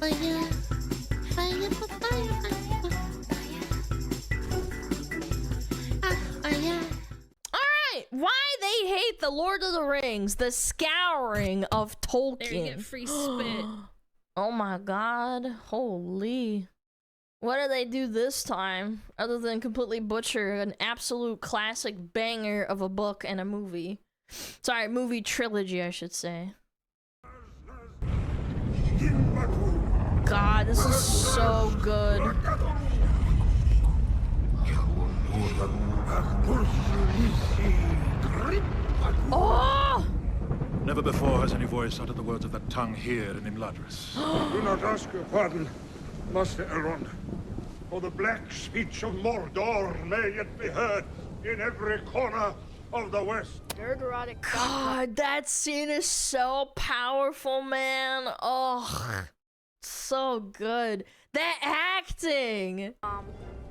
Alright, why they hate the Lord of the Rings, the scouring of Tolkien. There you get free spit. Oh my god, holy. What did they do this time, other than completely butcher an absolute classic banger of a book and a movie? Sorry, movie trilogy, I should say. God, this is so good. Oh! Never before has any voice uttered the words of that tongue here in Imladris. Do not ask your pardon, Master Elrond. For the black speech of Mordor may yet be heard in every corner of the West. God, that scene is so powerful, man. Oh, so good. That acting.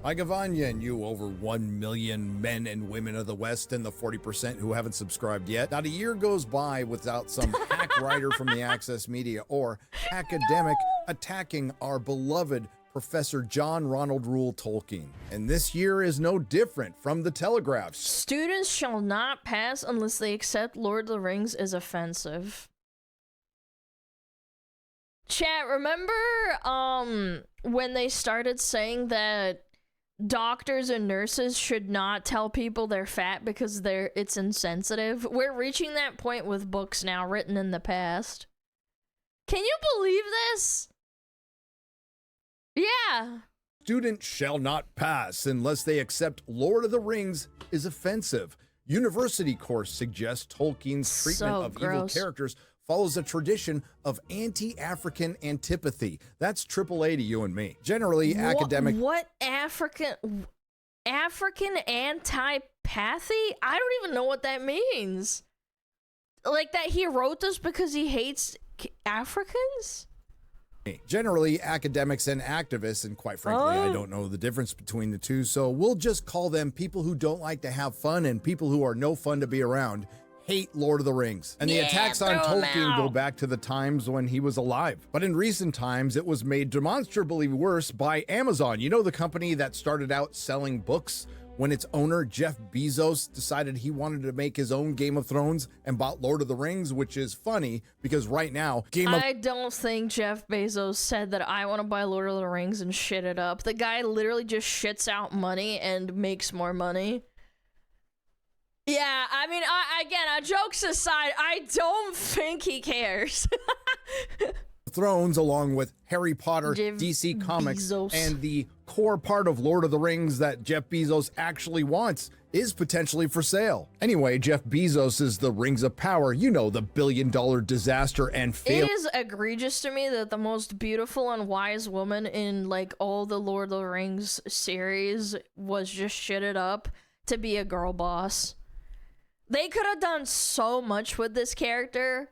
Hi, Gavanya, and you over 1 million men and women of the West and the 40% who haven't subscribed yet. Not a year goes by without some hack writer from the Access Media or academic attacking our beloved Professor John Ronald Reuel Tolkien. And this year is no different from the Telegraph. Students shall not pass unless they accept Lord of the Rings is offensive. Chat, remember when they started saying that doctors and nurses should not tell people they're fat because it's insensitive? We're reaching that point with books now written in the past. Can you believe this? Yeah. Students shall not pass unless they accept Lord of the Rings is offensive. University course suggests Tolkien's treatment of evil characters follows a tradition of anti-African antipathy. That's AAA to you and me. Generally, academic... What African antipathy? I don't even know what that means. Like that he wrote this because he hates Africans? Generally, academics and activists, and quite frankly, I don't know the difference between the two, so we'll just call them people who don't like to have fun and people who are no fun to be around, hate Lord of the Rings. And the attacks on Tolkien go back to the times when he was alive. But in recent times, it was made demonstrably worse by Amazon. You know, the company that started out selling books when its owner, Jeff Bezos, decided he wanted to make his own Game of Thrones and bought Lord of the Rings, which is funny because right now, I don't think Jeff Bezos said that I want to buy Lord of the Rings and shit it up. The guy literally just shits out money and makes more money. Yeah, I mean, again, jokes aside, I don't think he cares. Thrones, along with Harry Potter, DC Comics, and the core part of Lord of the Rings that Jeff Bezos actually wants is potentially for sale. Anyway, Jeff Bezos is the Rings of Power, you know, the billion-dollar disaster and fail. It is egregious to me that the most beautiful and wise woman in, like, all the Lord of the Rings series was just shitted up to be a girl boss. They could have done so much with this character,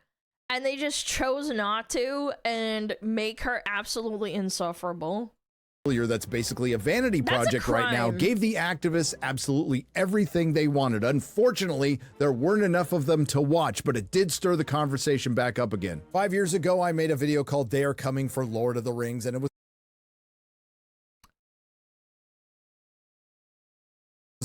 and they just chose not to and make her absolutely insufferable. That's basically a vanity project right now, gave the activists absolutely everything they wanted. Unfortunately, there weren't enough of them to watch, but it did stir the conversation back up again. 5 years ago, I made a video called They Are Coming for Lord of the Rings, and it was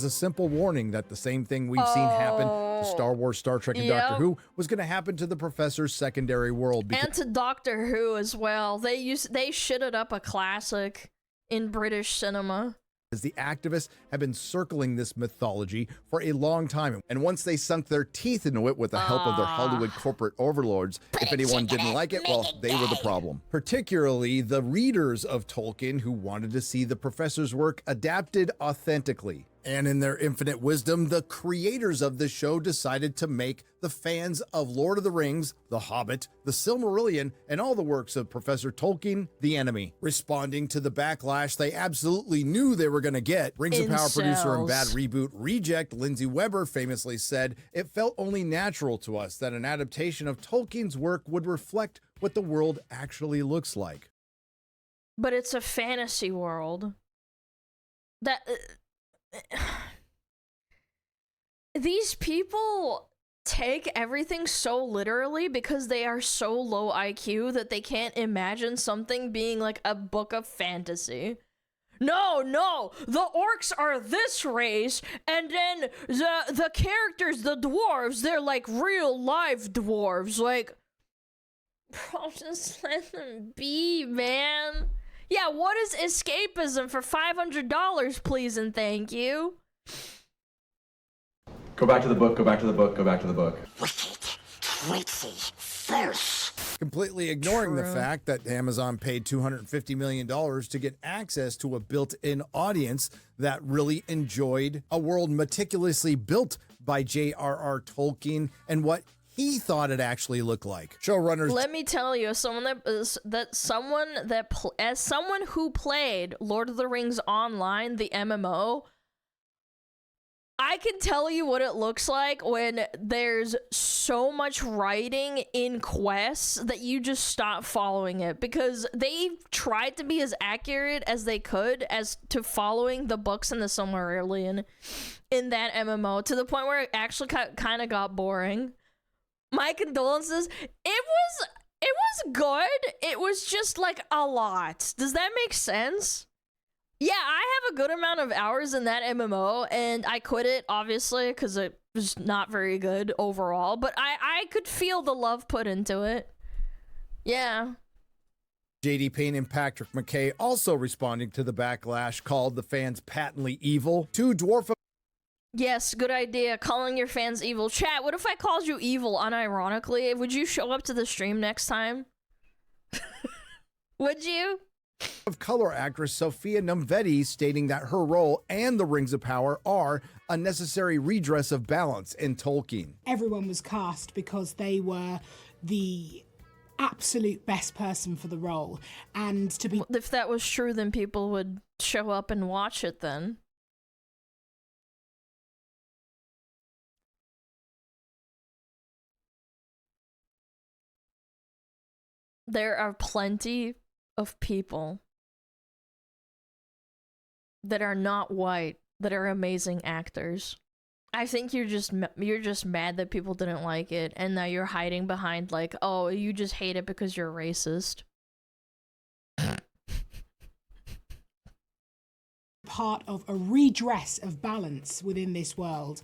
a simple warning that the same thing we've seen happen to Star Wars, Star Trek, and Doctor Who was going to happen to the Professor's secondary world. And to Doctor Who as well. They shitted up a classic in British cinema. As the activists have been circling this mythology for a long time, and once they sunk their teeth into it with the help of their Hollywood corporate overlords, if anyone didn't like it, well, they were the problem. Particularly the readers of Tolkien who wanted to see the Professor's work adapted authentically. And in their infinite wisdom, the creators of this show decided to make the fans of Lord of the Rings, The Hobbit, The Silmarillion, and all the works of Professor Tolkien the enemy. Responding to the backlash they absolutely knew they were going to get, Rings of Power producer and Bad Reboot reject Lindsay Weber famously said, "It felt only natural to us that an adaptation of Tolkien's work would reflect what the world actually looks like." But it's a fantasy world. That... These people take everything so literally because they are so low IQ that they can't imagine something being like a book of fantasy. No, the orcs are this race, and then the characters, the dwarves, they're like real live dwarves. Like, bro, just let them be, man. Yeah, what is escapism for $500, please and thank you? Go back to the book, go back to the book, go back to the book. Wicked, treaty, false. Completely ignoring the True. fact that Amazon paid $250 million to get access to a built-in audience that really enjoyed a world meticulously built by J.R.R. Tolkien and what he thought it actually looked like. Showrunners. Let me tell you, as someone who played Lord of the Rings Online, the MMO, I can tell you what it looks like when there's so much writing in quests that you just stop following it, because they tried to be as accurate as they could as to following the books in the Silmarillion in that MMO, to the point where it actually kind of got boring. My condolences. It was good. It was just like a lot. Does that make sense? Yeah, I have a good amount of hours in that MMO, and I quit it, obviously, because it was not very good overall, but I could feel the love put into it. Yeah. J.D. Payne and Patrick McKay also responding to the backlash called the fans patently evil. Two dwarf. Yes, good idea. Calling your fans evil. Chat, what if I called you evil unironically? Would you show up to the stream next time? Would you? Of color actress Sophia Numvetti stating that her role and the Rings of Power are a necessary redress of balance in Tolkien. Everyone was cast because they were the absolute best person for the role, and to be... If that was true, then people would show up and watch it then. There are plenty of people that are not white that are amazing actors. I think you're just mad that people didn't like it, and now you're hiding behind like, oh, you just hate it because you're racist. Part of a redress of balance within this world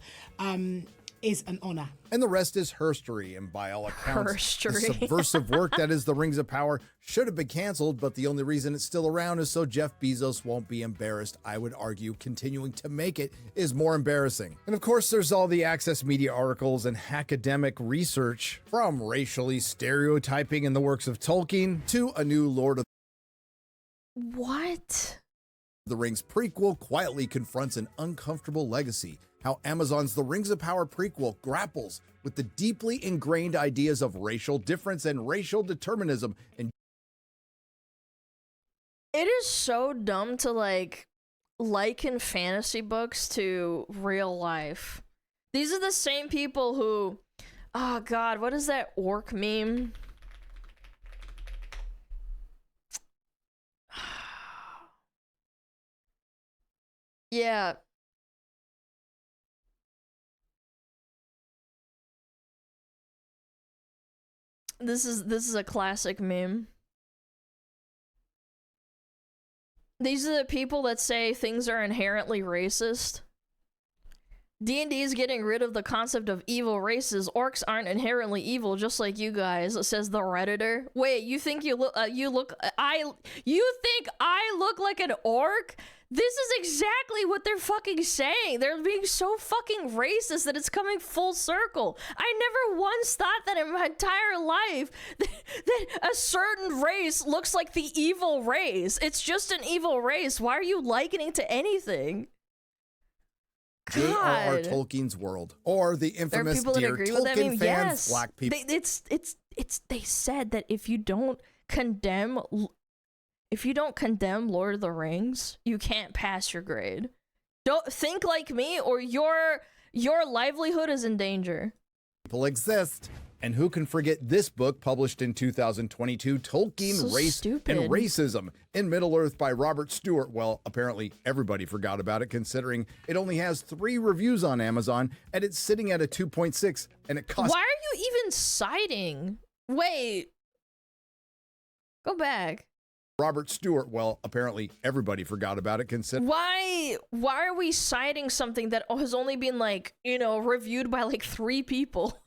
is an honor. And the rest is herstory, and by all accounts, the Herstory. subversive work that is the Rings of Power should have been canceled, but the only reason it's still around is so Jeff Bezos won't be embarrassed. I would argue continuing to make it is more embarrassing. And of course, there's all the Access Media articles and academic research, from racially stereotyping in the works of Tolkien to a new Lord of What? the Rings prequel quietly confronts an uncomfortable legacy. How Amazon's The Rings of Power prequel grapples with the deeply ingrained ideas of racial difference and racial determinism. And It is so dumb to like liken fantasy books to real life. These are the same people who, oh god, what is that orc meme? Yeah. This is a classic meme. These are the people that say things are inherently racist. D&D is getting rid of the concept of evil races. Orcs aren't inherently evil, just like you guys, says the Redditor. Wait, you think you think I look like an orc? This is exactly what they're fucking saying. They're being so fucking racist that it's coming full circle. I never once thought that in my entire life that a certain race looks like the evil race. It's just an evil race. Why are you likening to anything? J.R.R. God. Tolkien's world, or the There are infamous people that Dear agree with that Tolkien meme. fans, Yes, black people. they said that if you don't condemn Lord of the Rings, you can't pass your grade. Don't think like me, or your livelihood is in danger. People exist, And who can forget this book published in 2022, Tolkien, So Race stupid. and Racism in Middle-earth by Robert Stewart. Well, apparently everybody forgot about it considering it only has 3 reviews on Amazon and it's sitting at a 2.6 and it costs... Why are you even citing? Wait. Go back. Robert Stewart, well, apparently everybody forgot about it considering... Why are we citing something that has only been like, you know, reviewed by like 3 people?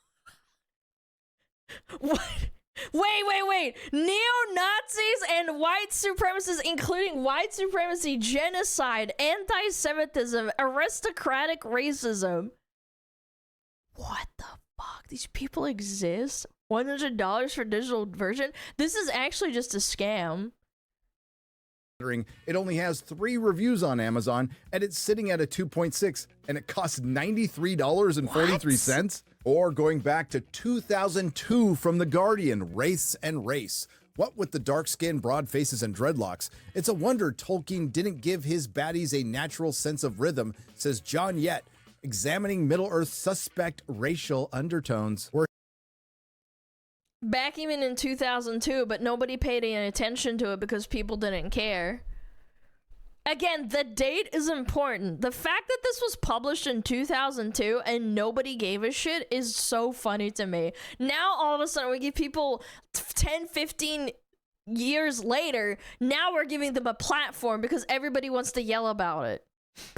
What? Wait. Neo-Nazis and white supremacists, including white supremacy, genocide, anti-Semitism, aristocratic racism. What the fuck? These people exist? $100 for digital version? This is actually just a scam. It only has 3 reviews on Amazon and it's sitting at a 2.6 and it costs $93.43. Or going back to 2002 from The Guardian, Race and Race. What with the dark skin, broad faces, and dreadlocks, it's a wonder Tolkien didn't give his baddies a natural sense of rhythm, says John Yett, examining Middle-earth suspect racial undertones. Back even in 2002, but nobody paid any attention to it because people didn't care. Again, the date is important. The fact that this was published in 2002 and nobody gave a shit is so funny to me. Now, all of a sudden, we give people 10, 15 years later, now we're giving them a platform because everybody wants to yell about it.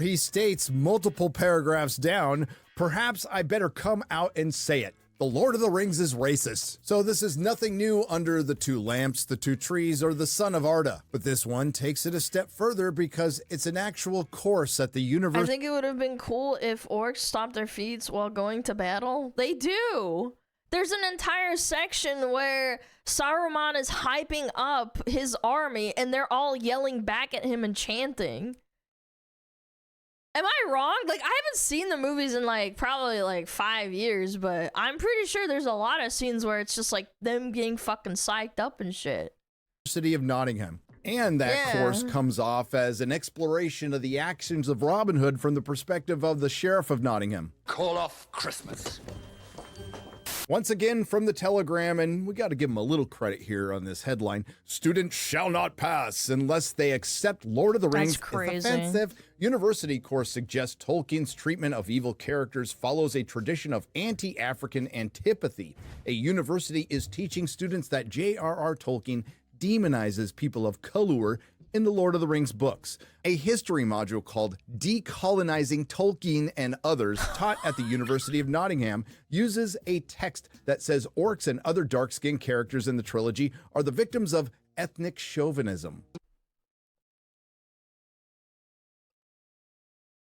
He states multiple paragraphs down, perhaps I better come out and say it. The Lord of the Rings is racist. So this is nothing new under the 2 lamps, the 2 trees, or the Son of Arda. But this one takes it a step further because it's an actual course at the university. I think it would have been cool if orcs stopped their feet while going to battle. They do. There's an entire section where Saruman is hyping up his army and they're all yelling back at him and chanting. Am I wrong? Like, I haven't seen the movies in like probably like 5 years, but I'm pretty sure there's a lot of scenes where it's just like them getting fucking psyched up and shit. University of Nottingham. And that course comes off as an exploration of the actions of Robin Hood from the perspective of the Sheriff of Nottingham. Call off Christmas. Once again from the Telegram, and we got to give them a little credit here on this headline. Students shall not pass unless they accept Lord of the Rings. That's crazy. If offensive. University course suggests Tolkien's treatment of evil characters follows a tradition of anti-African antipathy. A university is teaching students that J.R.R. Tolkien demonizes people of color in the Lord of the Rings books. A history module called Decolonizing Tolkien and Others, taught at the University of Nottingham, uses a text that says orcs and other dark-skinned characters in the trilogy are the victims of ethnic chauvinism.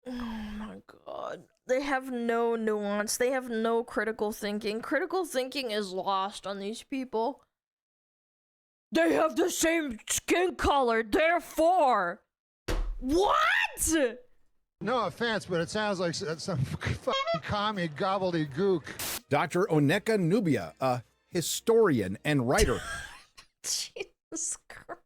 Oh my god. They have no nuance. They have no critical thinking. Critical thinking is lost on these people. They have the same skin color, therefore. What? No offense, but it sounds like some fucking commie gobbledygook. Dr. Oneka Nubia, a historian and writer, Jesus Christ.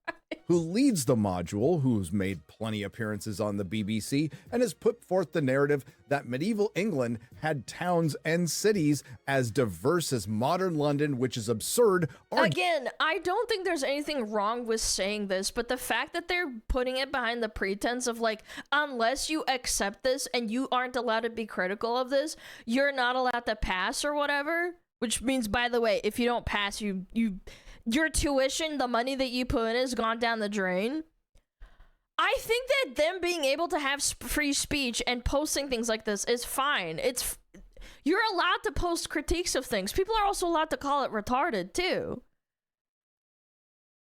who leads the module, who's made plenty appearances on the BBC, and has put forth the narrative that medieval England had towns and cities as diverse as modern London, which is absurd. Again, I don't think there's anything wrong with saying this, but the fact that they're putting it behind the pretense of like, unless you accept this and you aren't allowed to be critical of this, you're not allowed to pass or whatever, which means, by the way, if you don't pass, your tuition, the money that you put in, has gone down the drain. I think that them being able to have free speech and posting things like this is fine. You're allowed to post critiques of things. People are also allowed to call it retarded, too.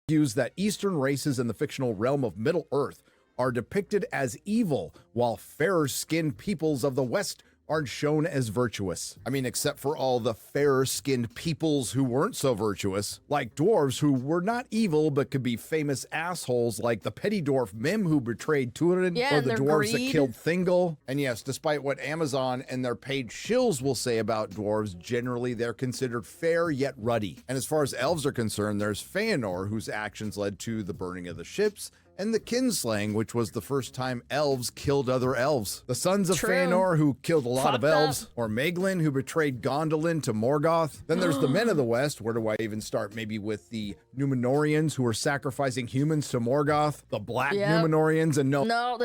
Use that Eastern races in the fictional realm of Middle-earth are depicted as evil, while fairer-skinned peoples of the West aren't shown as virtuous. I mean, except for all the fairer-skinned peoples who weren't so virtuous, like dwarves who were not evil but could be famous assholes, like the petty dwarf Mim who betrayed Túrin, or the dwarves that killed Thingol. And yes, despite what Amazon and their paid shills will say about dwarves, generally they're considered fair yet ruddy. And as far as elves are concerned, there's Feanor, whose actions led to the burning of the ships, and the kinslaying, which was the first time elves killed other elves. The sons of True. Fëanor, who killed a lot Fucked of elves, up. or Maeglin, who betrayed Gondolin to Morgoth. Then there's the men of the West. Where do I even start? Maybe with the Númenóreans, who were sacrificing humans to Morgoth, the Black Númenóreans, and No,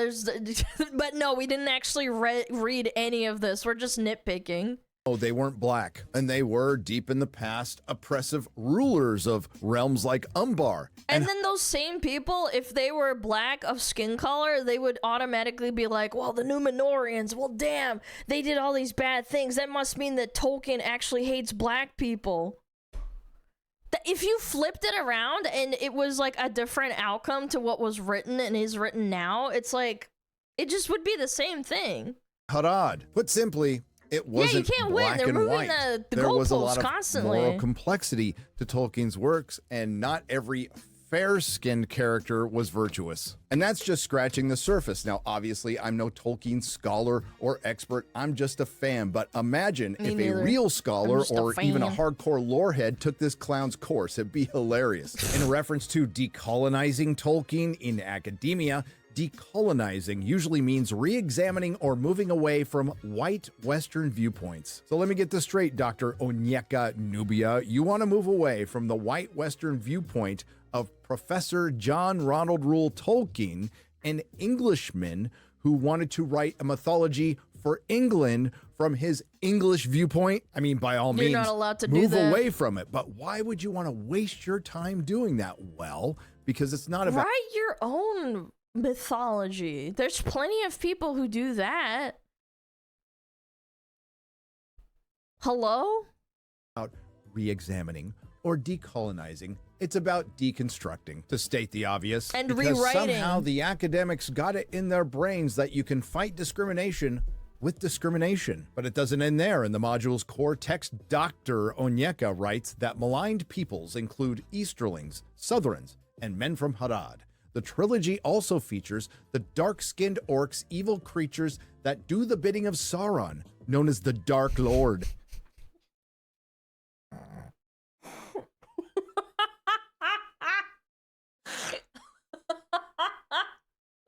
but no, we didn't actually read any of this. We're just nitpicking. Oh, they weren't black, and they were, deep in the past, oppressive rulers of realms like Umbar. And then those same people, if they were black of skin color, they would automatically be like, well, the Númenóreans, well, damn, they did all these bad things. That must mean that Tolkien actually hates black people. If you flipped it around and it was like a different outcome to what was written and is written now, it's like, it just would be the same thing. Harad. Put simply, it wasn't you can't win. black They're and moving white. the There was a goalposts lot of constantly. moral complexity to Tolkien's works, and not every fair-skinned character was virtuous. And that's just scratching the surface. Now, obviously, I'm no Tolkien scholar or expert. I'm just a fan. But imagine if a real scholar or even a hardcore lorehead took this clown's course. It'd be hilarious. In reference to decolonizing Tolkien in academia, decolonizing usually means re-examining or moving away from white Western viewpoints. So let me get this straight, Dr. Onyeka Nubia. You want to move away from the white Western viewpoint of Professor John Ronald Reuel Tolkien, an Englishman who wanted to write a mythology for England from his English viewpoint. I mean, by all means, not allowed to move do that. away from it. But why would you want to waste your time doing that? Well, because it's not about... Write your own mythology. There's plenty of people who do that. Hello? About re-examining or decolonizing. It's about deconstructing, to state the obvious. And because rewriting. somehow the academics got it in their brains that you can fight discrimination with discrimination. But it doesn't end there. In the module's core text, Dr. Onyeka writes that maligned peoples include Easterlings, Southrons, and men from Harad. The trilogy also features the dark-skinned orcs, evil creatures that do the bidding of Sauron, known as the Dark Lord.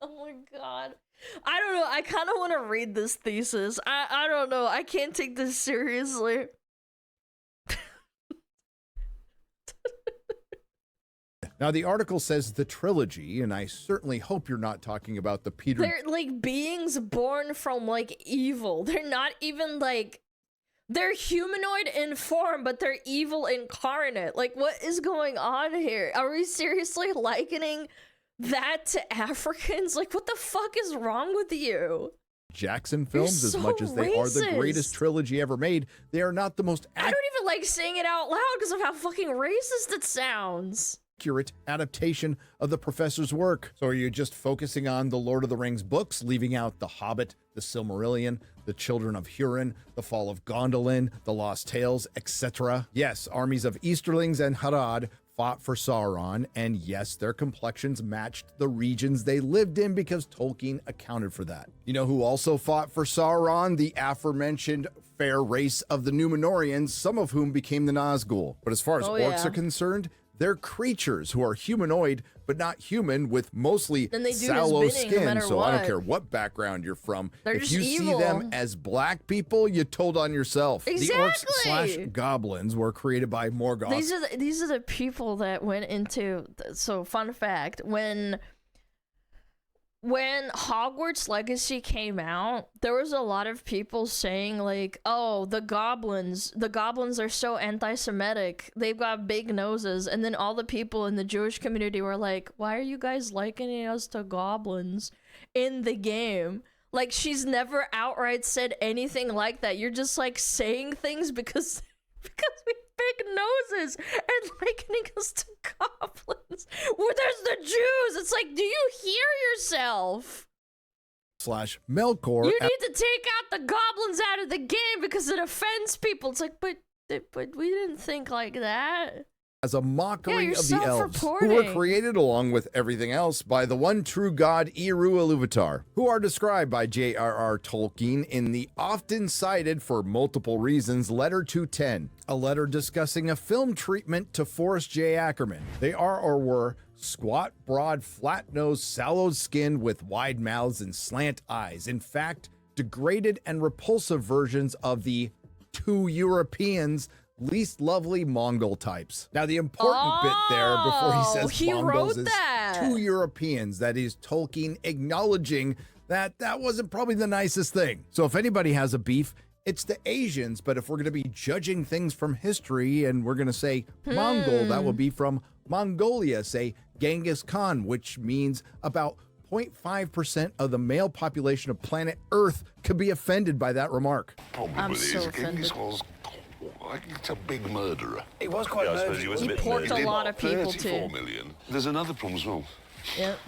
Oh my god. I don't know. I kind of want to read this thesis. I don't know. I can't take this seriously. Now, the article says the trilogy, and I certainly hope you're not talking about the Peter... They're like beings born from like evil. They're not even like... They're humanoid in form, but they're evil incarnate. Like, what is going on here? Are we seriously likening that to Africans? Like, what the fuck is wrong with you? Jackson films, You're as so much as they are the racist. greatest trilogy ever made, they are not the most I don't even like saying it out loud because of how fucking racist it sounds. accurate adaptation of the professor's work. So are you just focusing on the Lord of the Rings books, leaving out The Hobbit, The Silmarillion, The Children of Hurin, The Fall of Gondolin, The Lost Tales, etc.? Yes, armies of Easterlings and Harad fought for Sauron, and yes, their complexions matched the regions they lived in because Tolkien accounted for that. You know who also fought for Sauron? The aforementioned fair race of the Númenóreans, some of whom became the Nazgul. But as far as orcs are concerned, they're creatures who are humanoid, but not human, with mostly sallow skin. So I don't care what background you're from. They're if just you evil. see them as black people, you told on yourself. Exactly. The orcs / goblins were created by Morgoth. These are the people that went into. So fun fact: when Hogwarts Legacy came out, there was a lot of people saying like, "Oh, the goblins are so anti-Semitic. They've got big noses." And then all the people in the Jewish community were like, "Why are you guys likening us to goblins in the game?" Like, she's never outright said anything like that. You're just like saying things because we have big noses and likening us to goblins. Well, there's the Jews. It's like, do you hear yourself? / Melkor. You need to take out the goblins out of the game because it offends people. It's like, but we didn't think like that. As a mockery you're of the elves, who were self-reporting. created along with everything else by the one true god Eru Ilúvatar, who are described by J.R.R. Tolkien in the often cited for multiple reasons Letter 210, a letter discussing a film treatment to Forrest J. Ackerman. They are or were Squat, broad, flat-nosed, sallow-skinned with wide mouths and slant eyes. In fact, degraded and repulsive versions of the two Europeans least lovely Mongol types. Now, the important bit there before he says he Mongols wrote is that. two Europeans. That is Tolkien acknowledging that that wasn't probably the nicest thing. So if anybody has a beef, it's the Asians. But if we're going to be judging things from history and we're going to say Mongol, that will be from Mongolia, say Genghis Khan, which means about 0.5% of the male population of planet Earth could be offended by that remark. I'm so offended. It's a big murderer. He was quite murderous. He porked a lot of people, 34 too. million. There's another problem as well. Yep.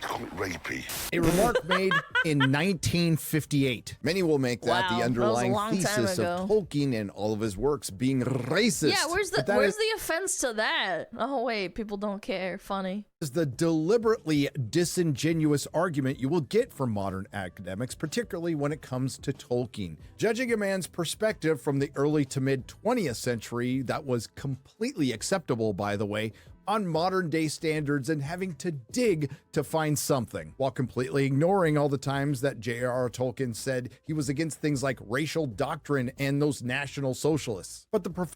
Call it rapey. A remark made in 1958. Many will make that Wow, the that was a underlying long time thesis ago. of Tolkien and all of his works being racist. Yeah, where's But that the offense to that? Oh wait, people don't care. Funny. is the deliberately disingenuous argument you will get from modern academics, particularly when it comes to Tolkien. Judging a man's perspective from the early to mid 20th century, that was completely acceptable, by the way, on modern day standards and having to dig to find something, while completely ignoring all the times that J.R.R. Tolkien said he was against things like racial doctrine and those National Socialists. But the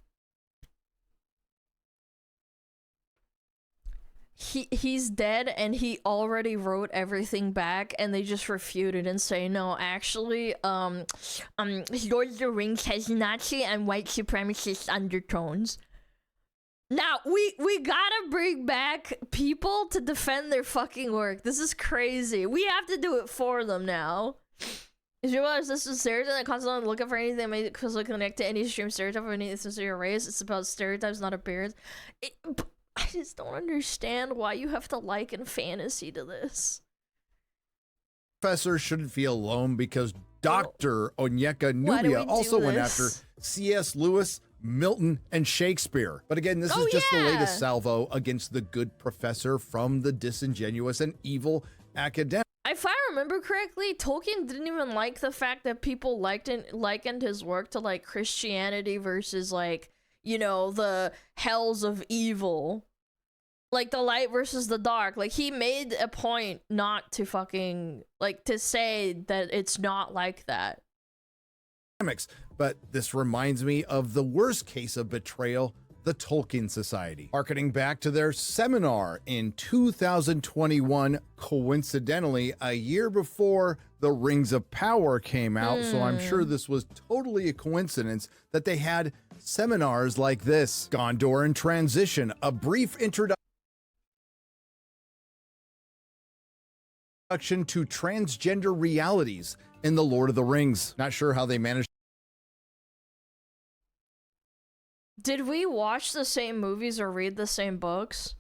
He's dead and he already wrote everything back and they just refuted and say, no, actually, Lord of the Rings has Nazi and white supremacist undertones. Now, we gotta bring back people to defend their fucking work. This is crazy. We have to do it for them now. If you realize this is stereotype and constantly looking for anything that may closely connect to any extreme stereotype of any instance of your race, it's about stereotypes, not appearance. I just don't understand why you have to liken fantasy to this. professor shouldn't feel alone because Dr. Onyeka Nubia also went after C.S. Lewis, Milton, and Shakespeare. But again, this is just the latest salvo against the good professor from the disingenuous and evil academic. If I remember correctly, Tolkien didn't even like the fact that people likened his work to like Christianity versus like, you know, the hells of evil. Like the light versus the dark. Like he made a point not to fucking like to say that it's not like that. But this reminds me of the worst case of betrayal, the Tolkien Society. Harkening back to their seminar in 2021, coincidentally, a year before The Rings of Power came out, so I'm sure this was totally a coincidence that they had seminars like this. Gondor in Transition, a brief introduction to transgender realities in The Lord of the Rings. Not sure how they managed. Did we watch the same movies or read the same books?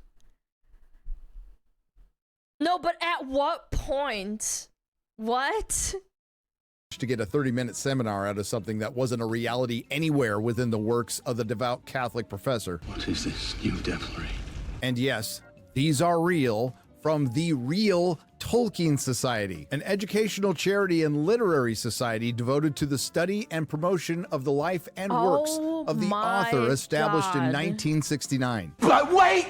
No, but at what point? What? To get a 30-minute seminar out of something that wasn't a reality anywhere within the works of the devout Catholic professor. What is this new devilry? And yes, these are real, from the real Tolkien Society, an educational charity and literary society devoted to the study and promotion of the life and works of the author, established in 1969. But wait!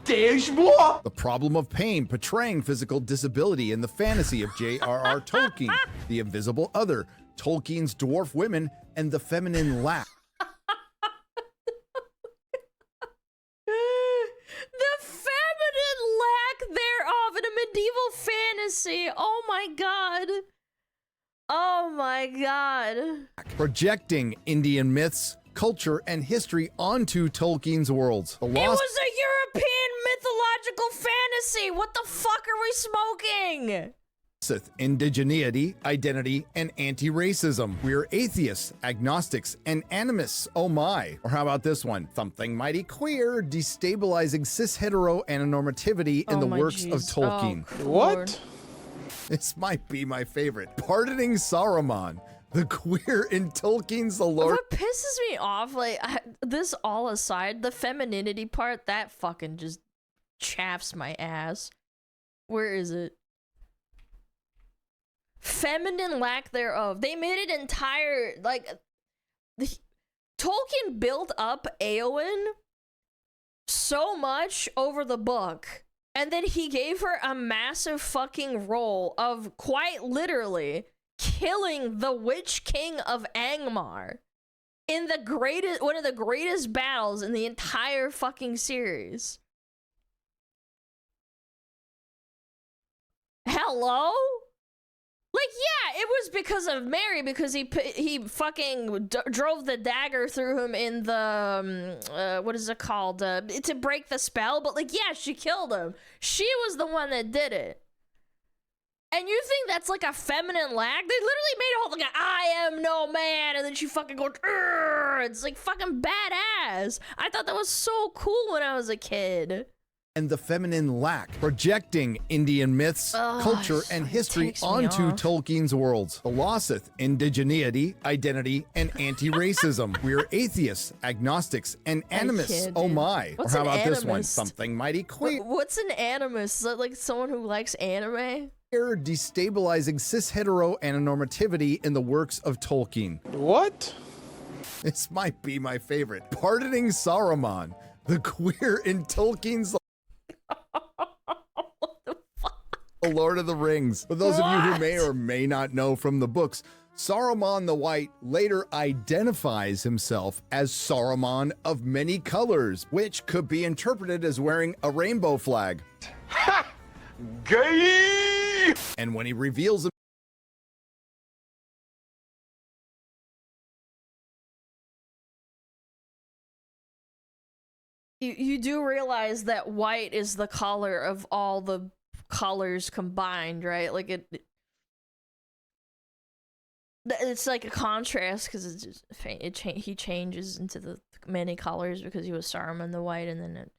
There's more! The problem of pain, portraying physical disability in the fantasy of J.R.R. Tolkien, the invisible other, Tolkien's dwarf women, and the feminine lack. The feminine lack thereof in a medieval fantasy. Oh my god. Oh my god. Projecting Indian myths, culture, and history onto Tolkien's worlds. The It lost was a European mythological fantasy. What the fuck are we smoking? indigeneity, identity, and anti-racism. We're atheists, agnostics, and animists. Oh my. Or how about this one? Something mighty queer, destabilizing cis-hetero anonormativity in the works of Tolkien. What? This might be my favorite. Pardoning Saruman, the queer in Tolkien's The Lord. What pisses me off, like, this all aside, the femininity part, that fucking just chaps my ass. Where is it? Feminine lack thereof. They made it entire, like, Tolkien built up Eowyn so much over the book, and then he gave her a massive fucking role of quite literally killing the Witch King of Angmar in one of the greatest battles in the entire fucking series. Hello? Like, yeah, it was because of Mary, because he fucking drove the dagger through him in the, what is it called? To break the spell, but like, yeah, she killed him. She was the one that did it. And you think that's like a feminine lag? They literally made a whole like, I am no man, and then she fucking goes, Urgh! It's like fucking badass. I thought that was so cool when I was a kid. And the feminine lack, projecting Indian myths, culture, and history onto Tolkien's worlds. The Losseth, indigeneity, identity, and anti-racism. We're atheists, agnostics, and animists. Oh my. What's or how an about this one? animist? Something mighty queer. What's an animist? Is that like someone who likes anime? Destabilizing cis-hetero anonormativity in the works of Tolkien. What? This might be my favorite. Pardoning Saruman, the queer in Tolkien's The Lord of the Rings. For those of you who may or may not know from the books, Saruman the White later identifies himself as Saruman of many colors, which could be interpreted as wearing a rainbow flag. Ha! Gay! And when he reveals him, you do realize that white is the color of all the colors combined, right? Like it's like a contrast because it's just he changes into the many colors because he was Saruman the White, and then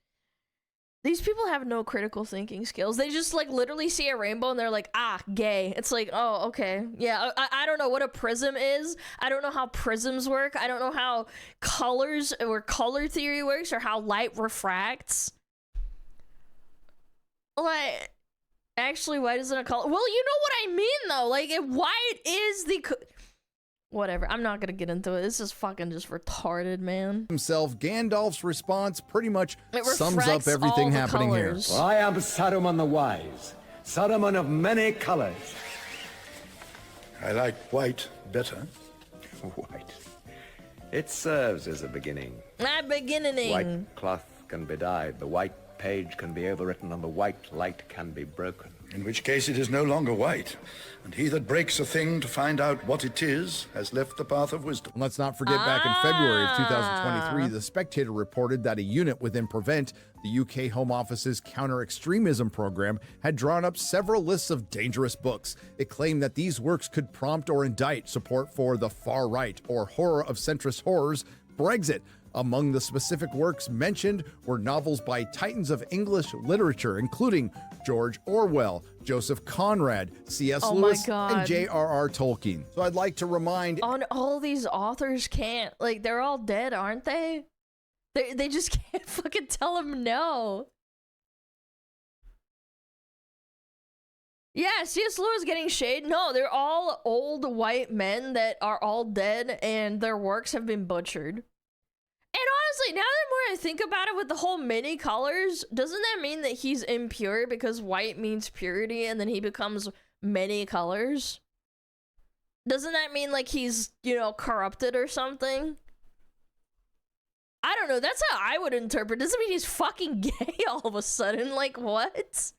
these people have no critical thinking skills. They just like literally see a rainbow and they're like, ah, gay. It's like, oh, okay, yeah. I don't know what a prism is. I don't know how prisms work. I don't know how colors or color theory works or how light refracts. Like, actually, white isn't a color. Well, you know what I mean, though. Like, if white is the... Whatever. I'm not gonna get into it. This is fucking just retarded, man. Himself, Gandalf's response pretty much sums up everything happening here. Well, I am Saruman the Wise, Saruman of many colors. I like white better. White. It serves as a beginning. Beginning. White cloth can be dyed, the white page can be overwritten, and the white light can be broken. In which case it is no longer white, and he that breaks a thing to find out what it is has left the path of wisdom. Let's not forget back in February of 2023, The Spectator reported that a unit within Prevent, the UK Home Office's counter-extremism program, had drawn up several lists of dangerous books. It claimed that these works could prompt or indict support for the far right or horror of centrist horrors, Brexit. Among the specific works mentioned were novels by titans of English literature, including George Orwell, Joseph Conrad, C.S. Lewis, and J.R.R. Tolkien. So I'd like to remind... All these authors can't... Like, they're all dead, aren't they? They just can't fucking tell them no. Yeah, C.S. Lewis getting shade? No, they're all old white men that are all dead, and their works have been butchered. And honestly, now the more I think about it with the whole many colors, doesn't that mean that he's impure because white means purity and then he becomes many colors? Doesn't that mean like he's, you know, corrupted or something? I don't know. That's how I would interpret it. Doesn't mean he's fucking gay all of a sudden. Like, what?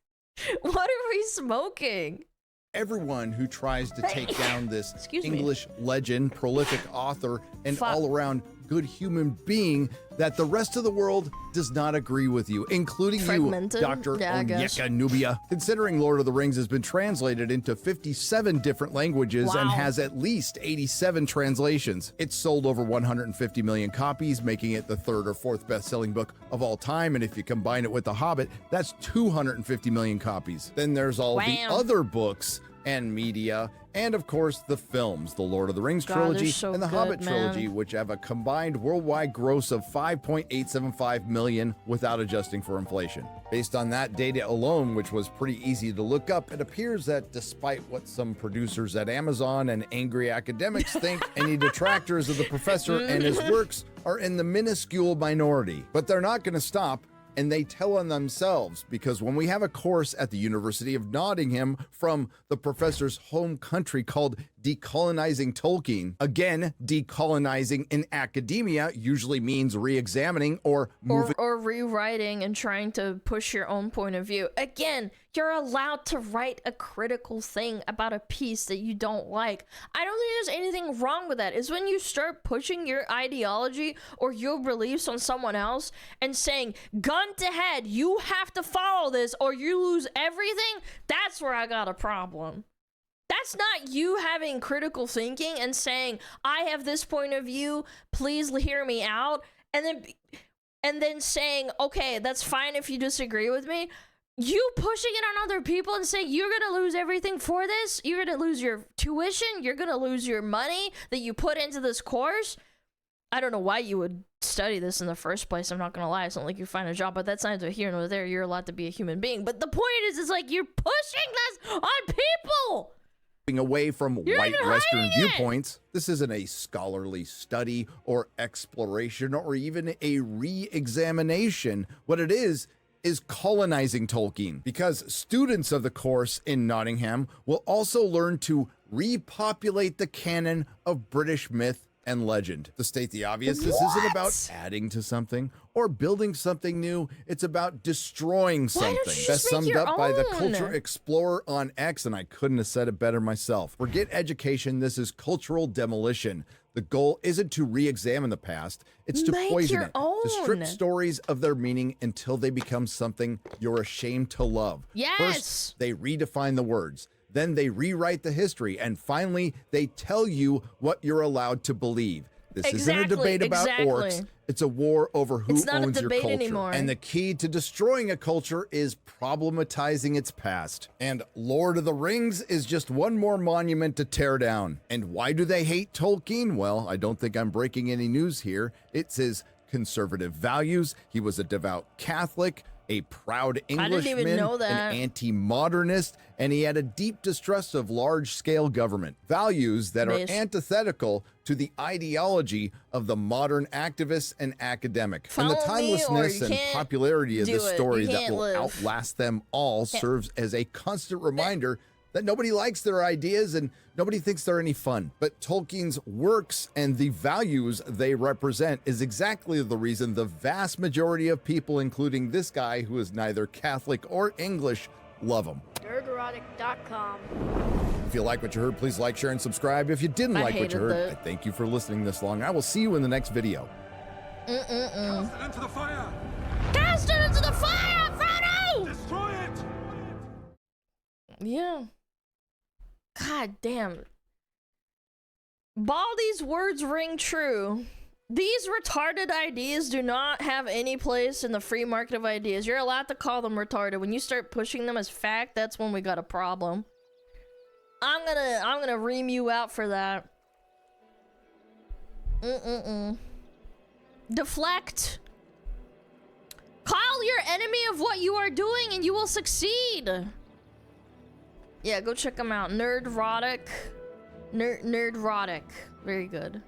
What are we smoking? Everyone who tries to take down this English legend, prolific author, and all-around good human being that the rest of the world does not agree with you, including you, Dr. Onyeka Nubia. Considering Lord of the Rings has been translated into 57 different languages and has at least 87 translations. It's sold over 150 million copies, making it the third or fourth best-selling book of all time, and if you combine it with The Hobbit, that's 250 million copies. Then there's all the other books and media, and of course the films, the Lord of the Rings trilogy and the Hobbit trilogy, which have a combined worldwide gross of 5.875 million without adjusting for inflation. Based on that data alone, which was pretty easy to look up, it appears that despite what some producers at Amazon and angry academics think, any detractors of the professor and his works are in the minuscule minority. But they're not going to stop. and they tell on themselves, because when we have a course at the University of Nottingham from the professor's home country called Decolonizing Tolkien, again, decolonizing in academia usually means re-examining or moving or rewriting and trying to push your own point of view. Again, you're allowed to write a critical thing about a piece that you don't like. I don't think there's anything wrong with that. It's when you start pushing your ideology or your beliefs on someone else and saying, gun to head, you have to follow this or you lose everything. That's where I got a problem. That's not you having critical thinking and saying, I have this point of view, please hear me out, and then saying, okay, that's fine if you disagree with me. You pushing it on other people and saying you're gonna lose everything for this, you're gonna lose your tuition, you're gonna lose your money that you put into this course. I don't know why you would study this in the first place. I'm not gonna lie, it's not like you find a job, but that's neither here nor there. You're allowed to be a human being. But the point is, it's like you're pushing this on people. Away from white Western viewpoints. This isn't a scholarly study or exploration or even a re-examination. What it is colonizing Tolkien, because students of the course in Nottingham will also learn to repopulate the canon of British myth and legend. To state the obvious, this isn't about adding to something or building something new. It's about destroying something. Best summed up by the Culture Explorer on X, and I couldn't have said it better myself. Forget education, this is cultural demolition. The goal isn't to re-examine the past, it's to poison it, to strip stories of their meaning until they become something you're ashamed to love. Yes! First, they redefine the words. Then they rewrite the history, and finally, they tell you what you're allowed to believe. This isn't a debate about orcs. It's a war over who owns your culture. Anymore. And the key to destroying a culture is problematizing its past. And Lord of the Rings is just one more monument to tear down. And why do they hate Tolkien? Well, I don't think I'm breaking any news here. It's his conservative values. He was a devout Catholic, a proud Englishman, an anti-modernist, and he had a deep distrust of large-scale government. Values that are antithetical to the ideology of the modern activist and academic. And the timelessness and popularity of this story that will outlast them all serves as a constant reminder that nobody likes their ideas and nobody thinks they're any fun. But Tolkien's works and the values they represent is exactly the reason the vast majority of people, including this guy who is neither Catholic or English, love him. Nerderotic.com. If you like what you heard, please like, share, and subscribe. If you didn't like what you heard, I thank you for listening this long. I will see you in the next video. Cast it into the fire! Cast it into the fire, Frodo! Destroy it! Yeah. God damn. Baldy's words ring true. These retarded ideas do not have any place in the free market of ideas. You're allowed to call them retarded. When you start pushing them as fact, that's when we got a problem. I'm gonna ream you out for that. Deflect. Call your enemy of what you are doing and you will succeed. Yeah, go check them out. Nerdrotic. Nerdrotic. Very good.